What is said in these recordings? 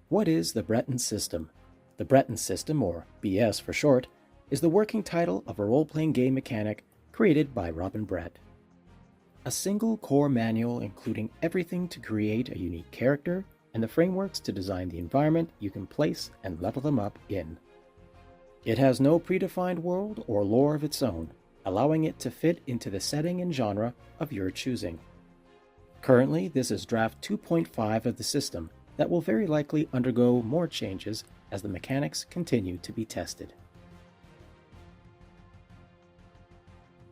What is the Breton System? The Breton System, or BS for short, is the working title of a role-playing game mechanic created by Robin Brett. A single core manual including everything to create a unique character and the frameworks to design the environment you can place and level them up in. It has no predefined world or lore of its own, allowing it to fit into the setting and genre of your choosing. Currently, this is draft 2.5 of the system that will very likely undergo more changes as the mechanics continue to be tested.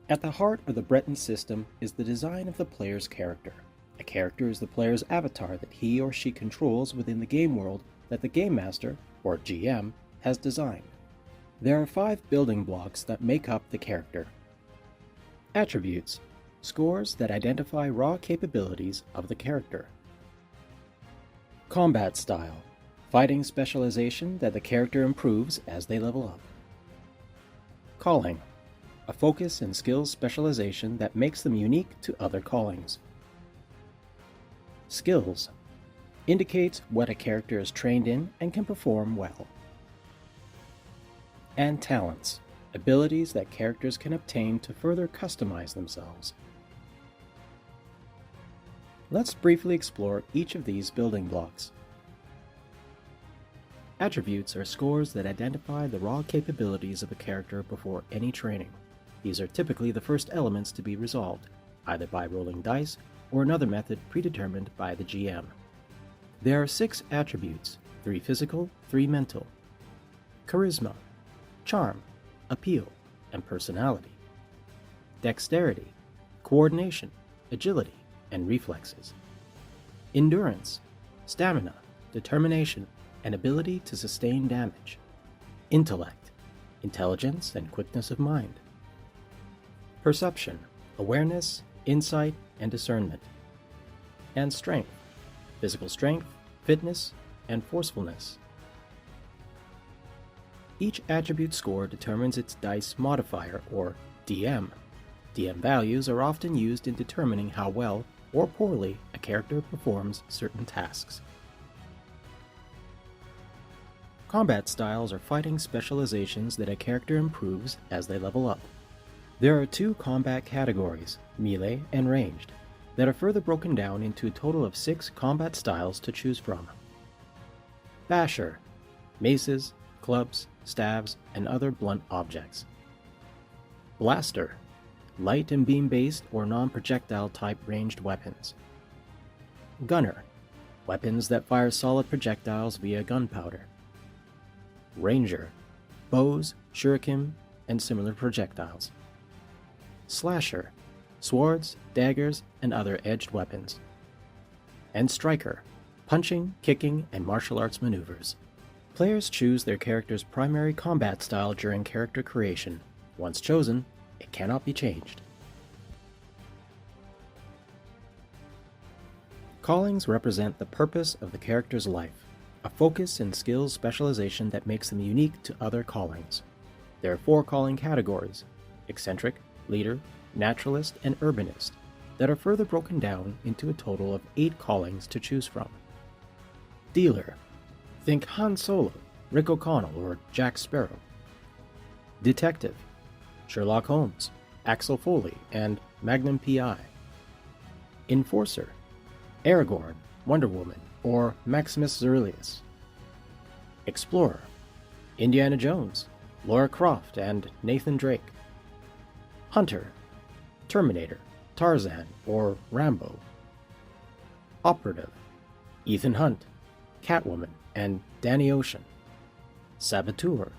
At the heart of the Breton system is the design of the player's character. A character is the player's avatar that he or she controls within the game world that the Game Master, or GM, has designed. There are 5 building blocks that make up the character. Attributes, scores that identify raw capabilities of the character. Combat style, fighting specialization that the character improves as they level up. Calling, a focus and skills specialization that makes them unique to other callings. Skills, indicates what a character is trained in and can perform well. And talents, abilities that characters can obtain to further customize themselves. Let's briefly explore each of these building blocks. Attributes are scores that identify the raw capabilities of a character before any training. These are typically the first elements to be resolved, either by rolling dice or another method predetermined by the GM. There are 6 attributes, 3 physical, 3 mental. Charisma, charm, appeal, and personality. Dexterity, coordination, agility, and reflexes. Endurance, stamina, determination, and ability to sustain damage. Intellect, intelligence and quickness of mind. Perception, awareness, insight, and discernment. And strength, physical strength, fitness, and forcefulness. Each attribute score determines its dice modifier, or DM. DM values are often used in determining how well or poorly a character performs certain tasks. Combat styles are fighting specializations that a character improves as they level up. There are 2 combat categories, melee and ranged, that are further broken down into a total of 6 combat styles to choose from. Basher, maces, clubs, staves, and other blunt objects. Blaster, light and beam-based or non-projectile type ranged weapons. Gunner, weapons that fire solid projectiles via gunpowder. Ranger, bows, shuriken, and similar projectiles. Slasher, swords, daggers, and other edged weapons. And Striker, punching, kicking, and martial arts maneuvers. Players choose their character's primary combat style during character creation. Once chosen, it cannot be changed. Callings represent the purpose of the character's life, a focus and skills specialization that makes them unique to other callings. There are 4 calling categories: eccentric, leader, naturalist, and urbanist, that are further broken down into a total of 8 callings to choose from. Dealer, think Han Solo, Rick O'Connell, or Jack Sparrow. Detective, Sherlock Holmes, Axel Foley, and Magnum P.I. Enforcer, Aragorn, Wonder Woman, or Maximus Aurelius. Explorer, Indiana Jones, Lara Croft, and Nathan Drake. Hunter, Terminator, Tarzan, or Rambo. Operative, Ethan Hunt, Catwoman, and Danny Ocean. Saboteur,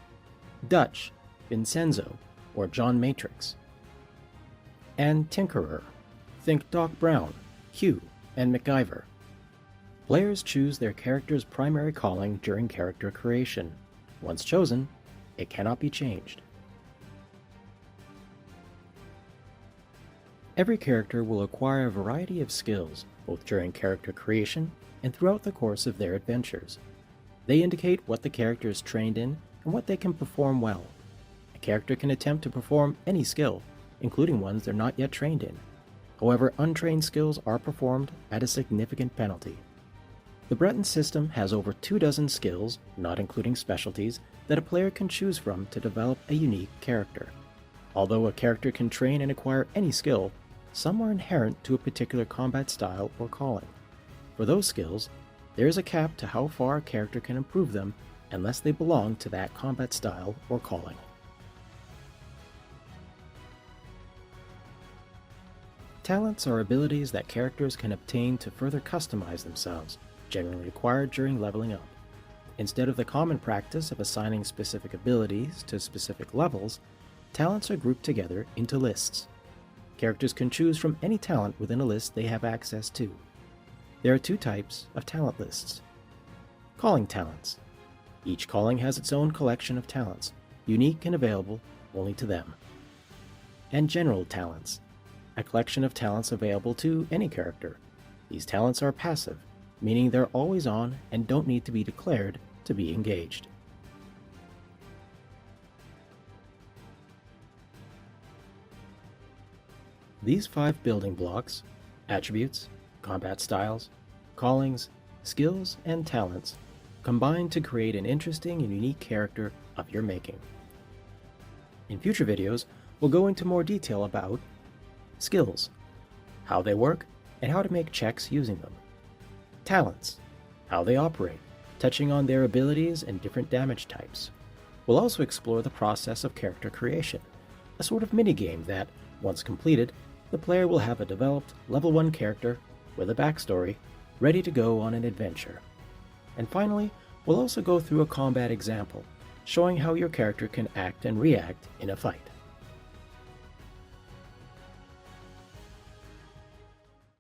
Dutch, Vincenzo, or John Matrix. And Tinkerer, think Doc Brown, Hugh, and MacGyver. Players choose their character's primary calling during character creation. Once chosen, it cannot be changed. Every character will acquire a variety of skills, both during character creation and throughout the course of their adventures. They indicate what the character is trained in and what they can perform well. A character can attempt to perform any skill, including ones they're not yet trained in. However, untrained skills are performed at a significant penalty. The Breton system has over 24 skills, not including specialties, that a player can choose from to develop a unique character. Although a character can train and acquire any skill, some are inherent to a particular combat style or calling. For those skills, there is a cap to how far a character can improve them unless they belong to that combat style or calling. Talents are abilities that characters can obtain to further customize themselves, generally acquired during leveling up. Instead of the common practice of assigning specific abilities to specific levels, talents are grouped together into lists. Characters can choose from any talent within a list they have access to. There are two types of talent lists. Calling talents. Each calling has its own collection of talents, unique and available only to them. And general talents. A collection of talents available to any character. These talents are passive, meaning they're always on and don't need to be declared to be engaged. These 5 building blocks, attributes, combat styles, callings, skills, and talents, combine to create an interesting and unique character of your making. In future videos, we'll go into more detail about skills, how they work, and how to make checks using them. Talents, how they operate, touching on their abilities and different damage types. We'll also explore the process of character creation, a sort of minigame that, once completed, the player will have a developed level 1 character with a backstory, ready to go on an adventure. And finally, we'll also go through a combat example, showing how your character can act and react in a fight.